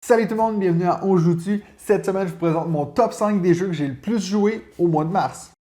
Salut tout le monde, bienvenue à On Joue-tu. Cette semaine, je vous présente mon top 5 des jeux que j'ai le plus joué au mois de mars.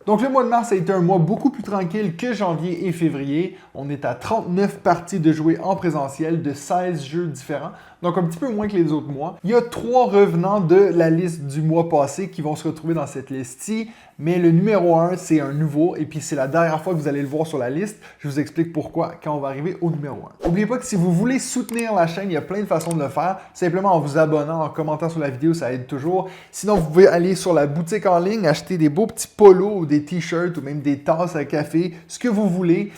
Donc le mois de mars a été un mois beaucoup plus tranquille que janvier et février. On est à 39 parties de jouer en présentiel de 16 jeux différents, donc un petit peu moins que les autres mois. Il y a 3 revenants de la liste du mois passé qui vont se retrouver dans cette liste-ci, mais le numéro 1, c'est un nouveau, et puis c'est la dernière fois que vous allez le voir sur la liste. Je vous explique pourquoi quand on va arriver au numéro 1. N'oubliez pas que si vous voulez soutenir la chaîne, il y a plein de façons de le faire. Simplement en vous abonnant, en commentant sur la vidéo, ça aide toujours. Sinon, vous pouvez aller sur la boutique en ligne, acheter des beaux petits polos ou des t-shirts ou même des tasses à café, ce que vous voulez.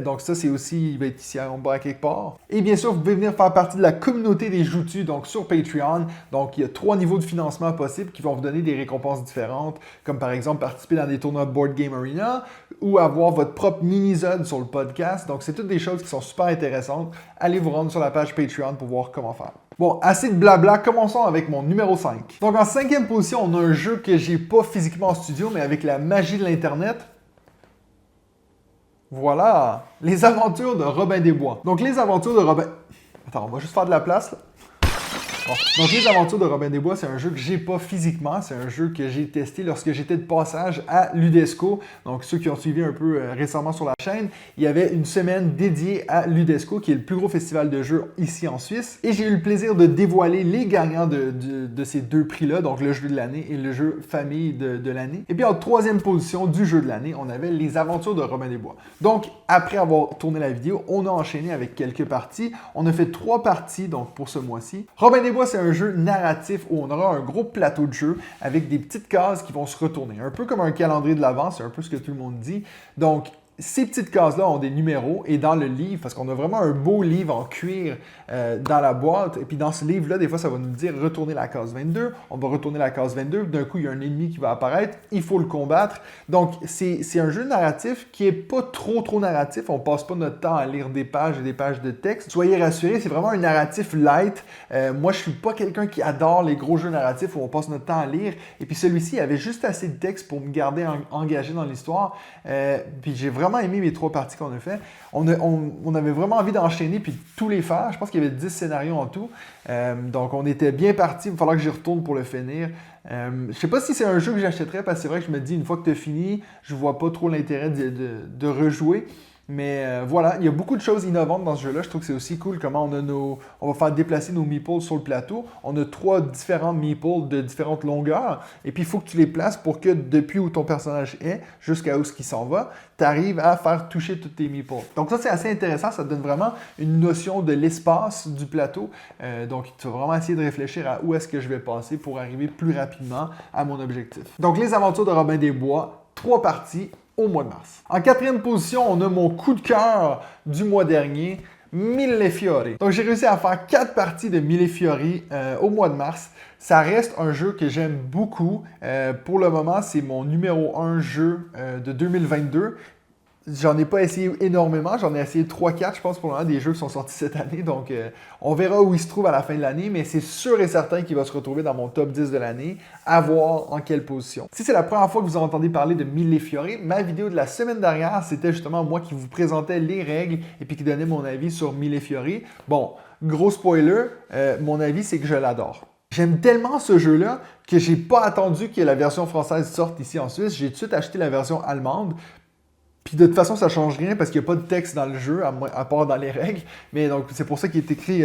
Donc ça, c'est aussi, il va être ici en bas quelque part. Et bien sûr, vous pouvez venir faire partie de la communauté des Joutu, donc sur Patreon. Donc il y a 3 niveaux de financement possibles qui vont vous donner des récompenses différentes, comme par exemple participer dans des tournois Board Game Arena ou avoir votre propre mini-zone sur le podcast. Donc c'est toutes des choses qui sont super intéressantes. Allez vous rendre sur la page Patreon pour voir comment faire. Bon, assez de blabla, commençons avec mon numéro 5. Donc en 5e position, on a un jeu que j'ai pas physiquement en studio, mais avec la magie de l'Internet. Voilà, les aventures de Robin des Bois. Donc les aventures de Robin... Attends, on va juste faire de la place là. Bon. Donc, Les Aventures de Robin des Bois, c'est un jeu que j'ai pas physiquement. C'est un jeu que j'ai testé lorsque j'étais de passage à Ludesco. Donc, ceux qui ont suivi un peu récemment sur la chaîne, il y avait une semaine dédiée à Ludesco, qui est le plus gros festival de jeux ici en Suisse. Et j'ai eu le plaisir de dévoiler les gagnants de ces 2 prix-là, donc le jeu de l'année et le jeu famille de l'année. Et puis, en 3e position du jeu de l'année, on avait Les Aventures de Robin des Bois. Donc, après avoir tourné la vidéo, on a enchaîné avec quelques parties. On a fait 3 parties donc pour ce mois-ci. Robin des Bois, c'est un jeu narratif où on aura un gros plateau de jeu avec des petites cases qui vont se retourner. Un peu comme un calendrier de l'Avent, c'est un peu ce que tout le monde dit. Donc, ces petites cases-là ont des numéros et dans le livre, parce qu'on a vraiment un beau livre en cuir dans la boîte, et puis dans ce livre-là, des fois, ça va nous dire retourner la case 22, on va retourner la case 22, d'un coup, il y a un ennemi qui va apparaître, il faut le combattre. Donc, c'est un jeu narratif qui est pas trop narratif, on passe pas notre temps à lire des pages et des pages de texte. Soyez rassurés, c'est vraiment un narratif light. Moi, je suis pas quelqu'un qui adore les gros jeux narratifs où on passe notre temps à lire, et puis celui-ci avait juste assez de texte pour me garder engagé dans l'histoire, puis j'ai vraiment aimé mes 3 parties qu'on a fait. On avait vraiment envie d'enchaîner puis de tous les faire. Je pense qu'il y avait 10 scénarios en tout. Donc, on était bien parti. Il va falloir que j'y retourne pour le finir. Je sais pas si c'est un jeu que j'achèterais parce que c'est vrai que je me dis, une fois que tu as fini, je vois pas trop l'intérêt de rejouer. Mais voilà, il y a beaucoup de choses innovantes dans ce jeu-là. Je trouve que c'est aussi cool comment on va faire déplacer nos meeples sur le plateau. On a 3 différents meeples de différentes longueurs. Et puis, il faut que tu les places pour que depuis où ton personnage est jusqu'à où ce qui s'en va, tu arrives à faire toucher tous tes meeples. Donc ça, c'est assez intéressant. Ça te donne vraiment une notion de l'espace du plateau. Donc, tu vas vraiment essayer de réfléchir à où est-ce que je vais passer pour arriver plus rapidement à mon objectif. Donc, Les Aventures de Robin des Bois, 3 parties au mois de mars. En 4e position, on a mon coup de cœur du mois dernier, Millefiori. Donc j'ai réussi à faire 4 parties de Millefiori au mois de mars. Ça reste un jeu que j'aime beaucoup. Pour le moment, c'est mon numéro 1 jeu de 2022. J'en ai pas essayé énormément, j'en ai essayé 3-4, je pense, pour le moment, des jeux qui sont sortis cette année. Donc, on verra où il se trouve à la fin de l'année, mais c'est sûr et certain qu'il va se retrouver dans mon top 10 de l'année, à voir en quelle position. Si c'est la première fois que vous entendez parler de Millefiori, ma vidéo de la semaine dernière, c'était justement moi qui vous présentais les règles et puis qui donnait mon avis sur Millefiori. Bon, gros spoiler, mon avis, c'est que je l'adore. J'aime tellement ce jeu-là que j'ai pas attendu que la version française sorte ici en Suisse. J'ai tout de suite acheté la version allemande. Puis de toute façon, ça ne change rien parce qu'il n'y a pas de texte dans le jeu, à part dans les règles. Mais donc, c'est pour ça qu'il est écrit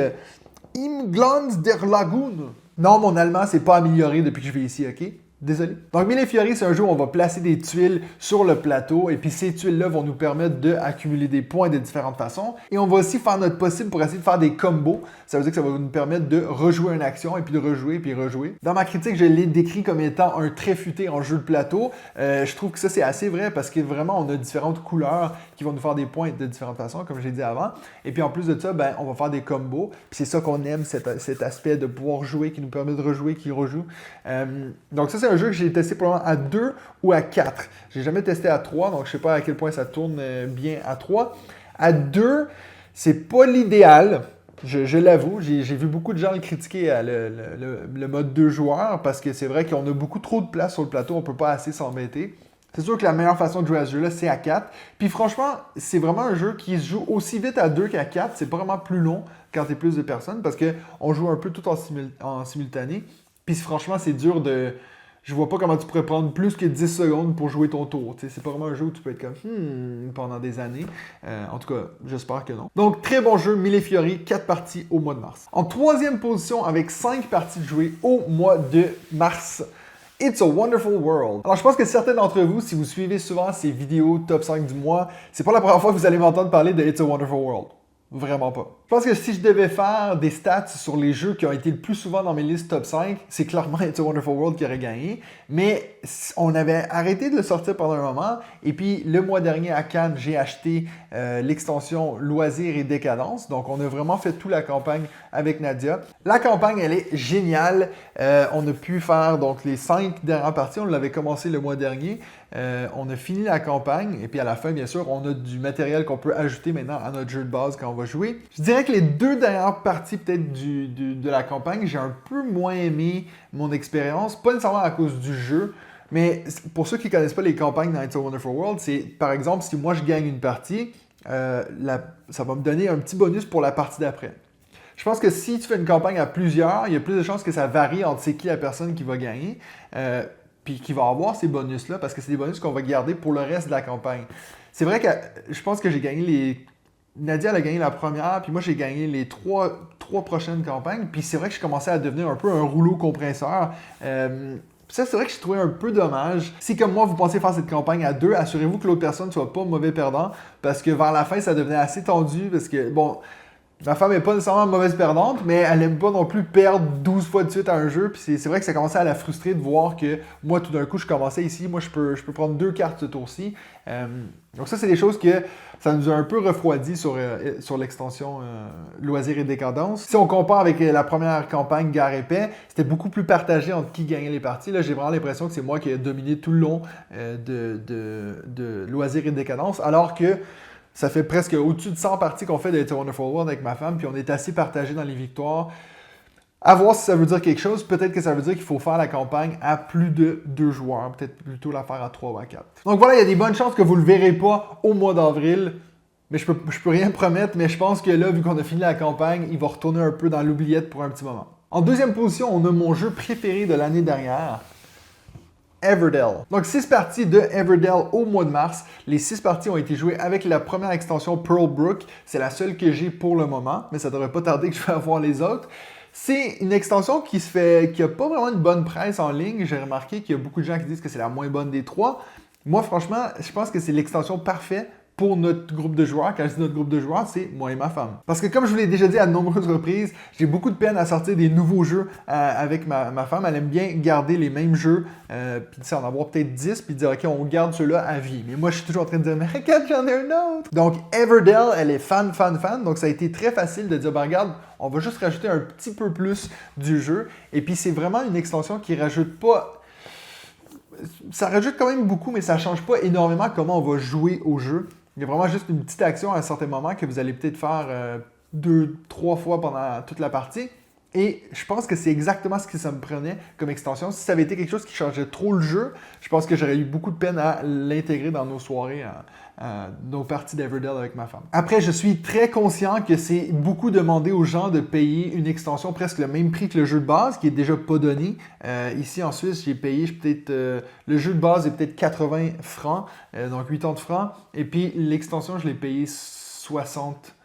Im Glanz der Lagoon. Non, mon allemand, c'est pas amélioré depuis que je vais ici, ok? Désolé. Donc, Millefiori, c'est un jeu où on va placer des tuiles sur le plateau et puis ces tuiles-là vont nous permettre d'accumuler des points de différentes façons. Et on va aussi faire notre possible pour essayer de faire des combos. Ça veut dire que ça va nous permettre de rejouer une action et puis de rejouer et puis rejouer. Dans ma critique, je l'ai décrit comme étant un très futé en jeu de plateau. Je trouve que ça, c'est assez vrai parce que vraiment, on a différentes couleurs qui vont nous faire des points de différentes façons, comme j'ai dit avant. Et puis en plus de ça, ben, on va faire des combos. Puis c'est ça qu'on aime, cet aspect de pouvoir jouer qui nous permet de rejouer, qui rejoue. Donc ça, c'est un jeu que j'ai testé probablement à 2 ou à 4. J'ai jamais testé à 3, donc je sais pas à quel point ça tourne bien à 3. À 2, c'est pas l'idéal. Je l'avoue, j'ai vu beaucoup de gens le critiquer le mode 2 joueurs parce que c'est vrai qu'on a beaucoup trop de place sur le plateau, on peut pas assez s'embêter. C'est sûr que la meilleure façon de jouer à ce jeu-là, c'est à 4. Puis franchement, c'est vraiment un jeu qui se joue aussi vite à 2 qu'à 4. C'est pas vraiment plus long quand t'es plus de personnes parce qu'on joue un peu tout en simultané. Puis franchement, c'est dur de... Je vois pas comment tu pourrais prendre plus que 10 secondes pour jouer ton tour. T'sais, c'est pas vraiment un jeu où tu peux être comme pendant des années. En tout cas, j'espère que non. Donc, très bon jeu, Mille et Fiori, 4 parties au mois de mars. En troisième position, avec 5 parties de jouer au mois de mars, It's a Wonderful World. Alors, je pense que certains d'entre vous, si vous suivez souvent ces vidéos top 5 du mois, c'est pas la première fois que vous allez m'entendre parler de It's a Wonderful World. Vraiment pas. Je pense que si je devais faire des stats sur les jeux qui ont été le plus souvent dans mes listes top 5, c'est clairement It's a Wonderful World qui aurait gagné. Mais on avait arrêté de le sortir pendant un moment. Et puis, le mois dernier à Cannes, j'ai acheté l'extension Loisirs et Décadence. Donc, on a vraiment fait toute la campagne avec Nadia. La campagne, elle est géniale. On a pu faire donc les 5 dernières parties. On l'avait commencé le mois dernier. On a fini la campagne et puis à la fin, bien sûr, on a du matériel qu'on peut ajouter maintenant à notre jeu de base quand on va jouer. Je dirais que les 2 dernières parties peut-être de la campagne, j'ai un peu moins aimé mon expérience, pas nécessairement à cause du jeu, mais pour ceux qui ne connaissent pas les campagnes dans It's a Wonderful World, c'est par exemple si moi je gagne une partie, ça va me donner un petit bonus pour la partie d'après. Je pense que si tu fais une campagne à plusieurs, il y a plus de chances que ça varie entre c'est qui la personne qui va gagner. Puis qui va avoir ces bonus-là, parce que c'est des bonus qu'on va garder pour le reste de la campagne. C'est vrai que je pense que j'ai gagné les... Nadia, elle a gagné la première, puis moi, j'ai gagné les trois prochaines campagnes. Puis c'est vrai que je commençais à devenir un peu un rouleau compresseur. Ça, c'est vrai que j'ai trouvé un peu dommage. Si, comme moi, vous pensez faire cette campagne à 2, assurez-vous que l'autre personne ne soit pas mauvais perdant, parce que vers la fin, ça devenait assez tendu, parce que, bon... Ma femme n'est pas nécessairement mauvaise perdante, mais elle n'aime pas non plus perdre 12 fois de suite à un jeu. Puis c'est vrai que ça commençait à la frustrer de voir que moi, tout d'un coup, je commençais ici. Moi, je peux prendre 2 cartes ce tour-ci. Donc ça, c'est des choses que ça nous a un peu refroidi sur l'extension Loisirs et Décadence. Si on compare avec la première campagne Gare et Paix, c'était beaucoup plus partagé entre qui gagnait les parties. Là, j'ai vraiment l'impression que c'est moi qui ai dominé tout le long de Loisirs et Décadence, alors que ça fait presque au-dessus de 100 parties qu'on fait de It's a Wonderful World avec ma femme, puis on est assez partagé dans les victoires. À voir si ça veut dire quelque chose. Peut-être que ça veut dire qu'il faut faire la campagne à plus de 2 joueurs. Peut-être plutôt la faire à 3 ou à 4. Donc voilà, il y a des bonnes chances que vous ne le verrez pas au mois d'avril. Mais je peux rien promettre, mais je pense que là, vu qu'on a fini la campagne, il va retourner un peu dans l'oubliette pour un petit moment. En deuxième position, on a mon jeu préféré de l'année dernière. Everdell. Donc 6 parties de Everdell au mois de mars. Les 6 parties ont été jouées avec la première extension Pearl Brook. C'est la seule que j'ai pour le moment, mais ça devrait pas tarder que je vais avoir les autres. C'est une extension qui a pas vraiment une bonne presse en ligne. J'ai remarqué qu'il y a beaucoup de gens qui disent que c'est la moins bonne des 3. Moi, franchement, je pense que c'est l'extension parfaite pour notre groupe de joueurs. Quand je dis notre groupe de joueurs, c'est moi et ma femme. Parce que comme je vous l'ai déjà dit à de nombreuses reprises, j'ai beaucoup de peine à sortir des nouveaux jeux avec ma femme. Elle aime bien garder les mêmes jeux, puis en avoir peut-être 10, puis dire « Ok, on garde ceux-là à vie ». Mais moi, je suis toujours en train de dire « Mais regarde, j'en ai un autre ». Donc, Everdell, elle est fan. Donc, ça a été très facile de dire « Ben regarde, on va juste rajouter un petit peu plus du jeu ». Et puis, c'est vraiment une extension qui rajoute pas... Ça rajoute quand même beaucoup, mais ça change pas énormément comment on va jouer au jeu. Il y a vraiment juste une petite action à un certain moment que vous allez peut-être faire 2-3 fois pendant toute la partie. Et je pense que c'est exactement ce que ça me prenait comme extension. Si ça avait été quelque chose qui changeait trop le jeu, je pense que j'aurais eu beaucoup de peine à l'intégrer dans nos soirées, nos parties d'Everdell avec ma femme. Après, je suis très conscient que c'est beaucoup demandé aux gens de payer une extension presque le même prix que le jeu de base, qui est déjà pas donné. Ici en Suisse, j'ai payé peut-être... le jeu de base est peut-être 80 francs, donc 80 francs. Et puis l'extension, je l'ai payé 60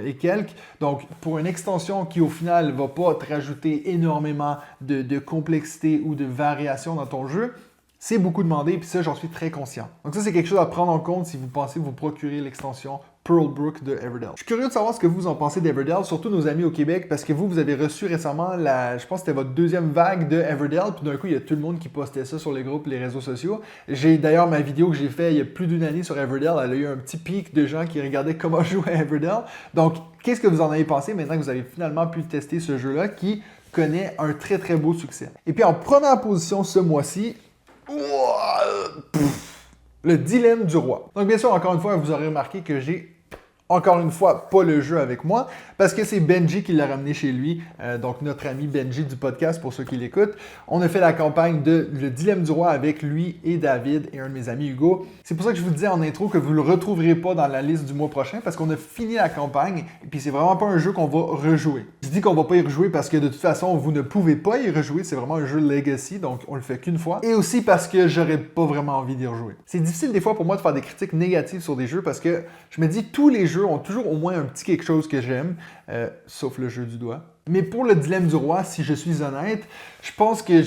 et quelques. Donc, pour une extension qui, au final, ne va pas te rajouter énormément de complexité ou de variation dans ton jeu, c'est beaucoup demandé, puis ça, j'en suis très conscient. Donc ça, c'est quelque chose à prendre en compte si vous pensez vous procurer l'extension Pearl Brook de Everdell. Je suis curieux de savoir ce que vous en pensez d'Everdell, surtout nos amis au Québec, parce que vous avez reçu récemment je pense que c'était votre 2e vague de Everdell, puis d'un coup, il y a tout le monde qui postait ça sur les groupes, les réseaux sociaux. J'ai d'ailleurs ma vidéo que j'ai faite il y a plus d'une année sur Everdell, elle a eu un petit pic de gens qui regardaient comment jouer à Everdell. Donc, qu'est-ce que vous en avez pensé maintenant que vous avez finalement pu tester ce jeu-là qui connaît un très très beau succès? Et puis en première position ce mois-ci, le dilemme du roi. Donc bien sûr, encore une fois, vous aurez remarqué que j'ai Encore une fois, pas le jeu avec moi, parce que c'est Benji qui l'a ramené chez lui, donc notre ami Benji du podcast pour ceux qui l'écoutent. On a fait la campagne de Le Dilemme du Roi avec lui et David et un de mes amis Hugo. C'est pour ça que je vous disais en intro que vous ne le retrouverez pas dans la liste du mois prochain, parce qu'on a fini la campagne, et puis c'est vraiment pas un jeu qu'on va rejouer. Je dis qu'on va pas y rejouer parce que de toute façon, vous ne pouvez pas y rejouer, c'est vraiment un jeu Legacy, donc on le fait qu'une fois. Et aussi parce que j'aurais pas vraiment envie d'y rejouer. C'est difficile des fois pour moi de faire des critiques négatives sur des jeux parce que je me dis tous les jeux ont toujours au moins un petit quelque chose que j'aime, sauf le jeu du doigt. Mais pour le Dilemme du Roi, si je suis honnête, je pense que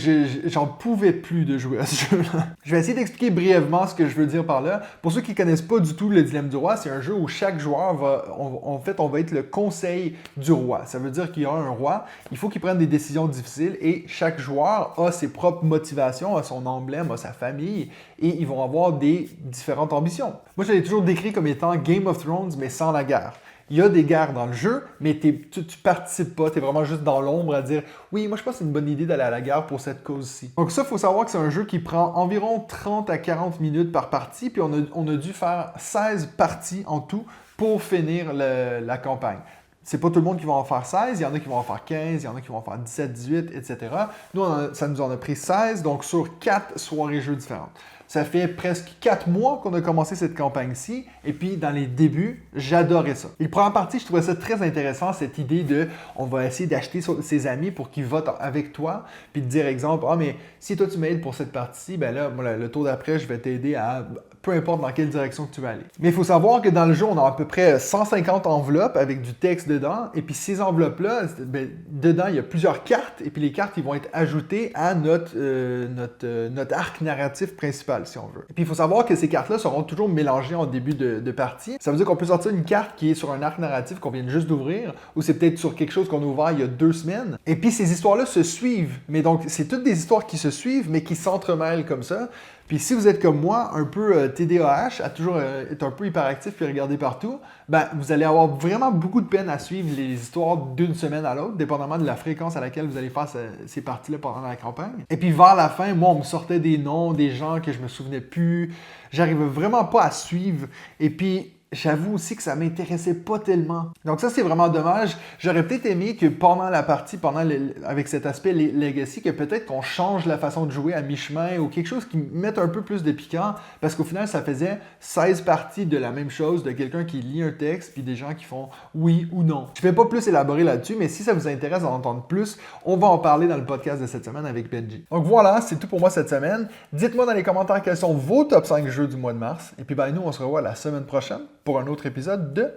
j'en pouvais plus de jouer à ce jeu-là. Je vais essayer d'expliquer brièvement ce que je veux dire par là. Pour ceux qui ne connaissent pas du tout le Dilemme du Roi, c'est un jeu où chaque joueur on va être le conseil du roi. Ça veut dire qu'il y a un roi, il faut qu'il prenne des décisions difficiles et chaque joueur a ses propres motivations, a son emblème, a sa famille et ils vont avoir des différentes ambitions. Moi, je l'ai toujours décrit comme étant Game of Thrones, mais sans la guerre. Il y a des guerres dans le jeu, mais tu participes pas, tu es vraiment juste dans l'ombre à dire « Oui, moi je pense que c'est une bonne idée d'aller à la guerre pour cette cause-ci. » Donc ça, il faut savoir que c'est un jeu qui prend environ 30 à 40 minutes par partie, puis on a dû faire 16 parties en tout pour finir la campagne. C'est pas tout le monde qui va en faire 16, il y en a qui vont en faire 15, il y en a qui vont en faire 17, 18, etc. Nous, ça nous en a pris 16, donc sur 4 soirées jeux différentes. Ça fait presque 4 mois qu'on a commencé cette campagne-ci, et puis dans les débuts, j'adorais ça. Et première partie, je trouvais ça très intéressant, cette idée de on va essayer d'acheter ses amis pour qu'ils votent avec toi, puis de dire exemple, ah mais si toi tu m'aides pour cette partie, ben là, moi, le tour d'après, je vais t'aider à peu importe dans quelle direction que tu vas aller. Mais il faut savoir que dans le jeu, on a à peu près 150 enveloppes avec du texte dedans, et puis ces enveloppes-là, ben, dedans, il y a plusieurs cartes, et puis les cartes, ils vont être ajoutées à notre arc narratif principal, si on veut. Et puis il faut savoir que ces cartes-là seront toujours mélangées en début de partie. Ça veut dire qu'on peut sortir une carte qui est sur un arc narratif qu'on vient juste d'ouvrir, ou c'est peut-être sur quelque chose qu'on a ouvert il y a 2 semaines. Et puis ces histoires-là se suivent. Mais donc, c'est toutes des histoires qui se suivent, mais qui s'entremêlent comme ça. Puis si vous êtes comme moi, un peu TDAH, à toujours être un peu hyperactif puis regarder partout, ben vous allez avoir vraiment beaucoup de peine à suivre les histoires d'une semaine à l'autre, dépendamment de la fréquence à laquelle vous allez faire ces parties-là pendant la campagne. Et puis vers la fin, moi, on me sortait des noms, des gens que je me souvenais plus. J'arrivais vraiment pas à suivre. Et puis j'avoue aussi que ça m'intéressait pas tellement. Donc ça, c'est vraiment dommage. J'aurais peut-être aimé que pendant la partie, avec cet aspect Legacy, que peut-être qu'on change la façon de jouer à mi-chemin ou quelque chose qui mette un peu plus de piquant, parce qu'au final, ça faisait 16 parties de la même chose, de quelqu'un qui lit un texte, puis des gens qui font oui ou non. Je vais pas plus élaborer là-dessus, mais si ça vous intéresse d'en entendre plus, on va en parler dans le podcast de cette semaine avec Benji. Donc voilà, c'est tout pour moi cette semaine. Dites-moi dans les commentaires quels sont vos top 5 jeux du mois de mars. Et puis ben nous, on se revoit la semaine prochaine pour un autre épisode de